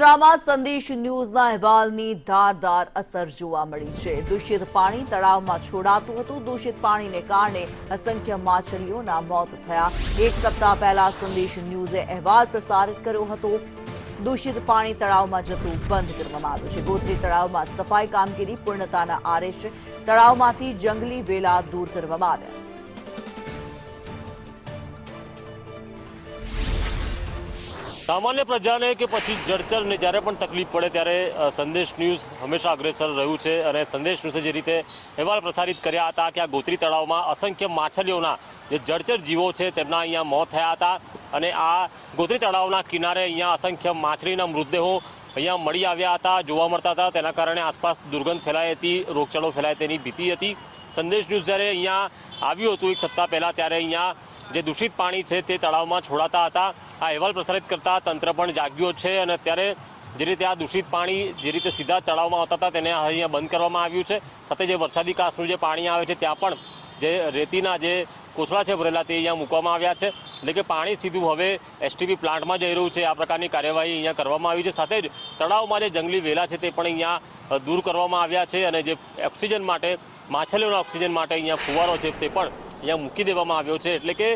વડોદરામાં સંદેશ ન્યૂઝના અહેવાલની ધારદાર અસર જોવા મળી છે। દૂષિત પાણી તળાવમાં છોડાતું હતું। દૂષિત પાણીને કારણે અસંખ્ય માછલીઓના મોત થયા। એક સપ્તાહ પહેલા સંદેશ ન્યૂઝે અહેવાલ પ્રસારિત કર્યો હતો। દૂષિત પાણી તળાવમાં જતું બંધ કરવામાં આવ્યું છે। ગોત્રી તળાવમાં સફાઈ કામગીરી પૂર્ણતાના આરે છે। તળાવમાંથી જંગલી વેલા દૂર કરવામાં આવ્યા। सामान्य प्रजाने के पछी जड़चरने જ્યારે પણ તકલીફ પડે ત્યારે સંદેશ ન્યૂઝ હંમેશા અગ્રેસર રહ્યું છે અને સંદેશ ન્યૂઝે જે રીતે અહેવાલ પ્રસારિત કર્યા હતા કે આ ગોત્રી તળાવમાં અસંખ્ય માછલીઓના જે જળચર જીવો છે તેમના અહીંયા મોત થયા હતા અને આ ગોત્રી તળાવના કિનારે અહીંયા અસંખ્ય માછલીના મૃતદેહો અહીંયા મળી આવ્યા હતા, જોવા મળતા હતા। તેના કારણે આસપાસ દુર્ગંધ ફેલાઈ હતી, રોગચાળો ફેલાય તેની ભીતિ હતી। સંદેશ ન્યૂઝ જ્યારે અહીંયા આવ્યું હતું એક સપ્તાહ પહેલાં ત્યારે અહીંયા જે દૂષિત પાણી છે તે તળાવમાં છોડાતા હતા। આ અહેવાલ પ્રસારિત કરતા તંત્ર પણ જાગ્યું છે અને અત્યારે જે રીતે આ દૂષિત પાણી જે રીતે સીધા તળાવમાં આવતા હતા તેને અહીંયા બંધ કરવામાં આવ્યું છે। સાથે જે વરસાદી કાંસનું જે પાણી આવે છે ત્યાં પણ જે રેતીના જે કોથળા છે ભરેલા તે અહીંયા મૂકવામાં આવ્યા છે। એટલે કે પાણી સીધું હવે એસટીપી પ્લાન્ટમાં જઈ રહ્યું છે। આ પ્રકારની કાર્યવાહી અહીંયા કરવામાં આવી છે। સાથે જ તળાવમાં જે જંગલી વેલા છે તે પણ અહીંયા દૂર કરવામાં આવ્યા છે અને જે ઓક્સિજન માટે માછલીઓના ઓક્સિજન માટે અહીંયા ફુવારો છે તે પણ અહીંયા મૂકી દેવામાં આવ્યો છે। એટલે કે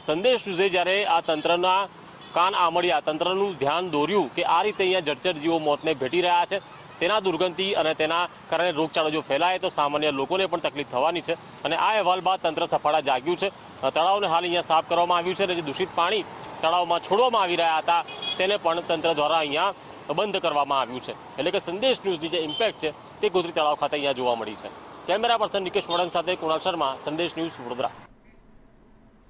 સંદેશ ન્યૂઝે જ્યારે આ તંત્રના કાન આમળ્યા, તંત્રનું ધ્યાન દોર્યું કે આ રીતે અહીંયા જળચર જીવો મોતને ભેટી રહ્યા છે, તેના દુર્ગંધથી અને તેના કારણે રોગચાળો જો ફેલાય તો સામાન્ય લોકોને પણ તકલીફ થવાની છે અને આ અહેવાલ બાદ તંત્ર સફાળા જાગ્યું છે। તળાવને હાલ અહીંયા સાફ કરવામાં આવ્યું છે અને જે દૂષિત પાણી તળાવમાં છોડવામાં આવી રહ્યા હતા તેને પણ તંત્ર દ્વારા અહીંયા બંધ કરવામાં આવ્યું છે। એટલે કે સંદેશ ન્યૂઝની જે ઇમ્પેક્ટ છે તે ગોત્રી તળાવ ખાતે અહીંયા જોવા મળી છે। કેમેરા પર્સન નિકેશ વડન સાથે કુણાલ શર્મા, સંદેશ ન્યૂઝ, વડોદરા।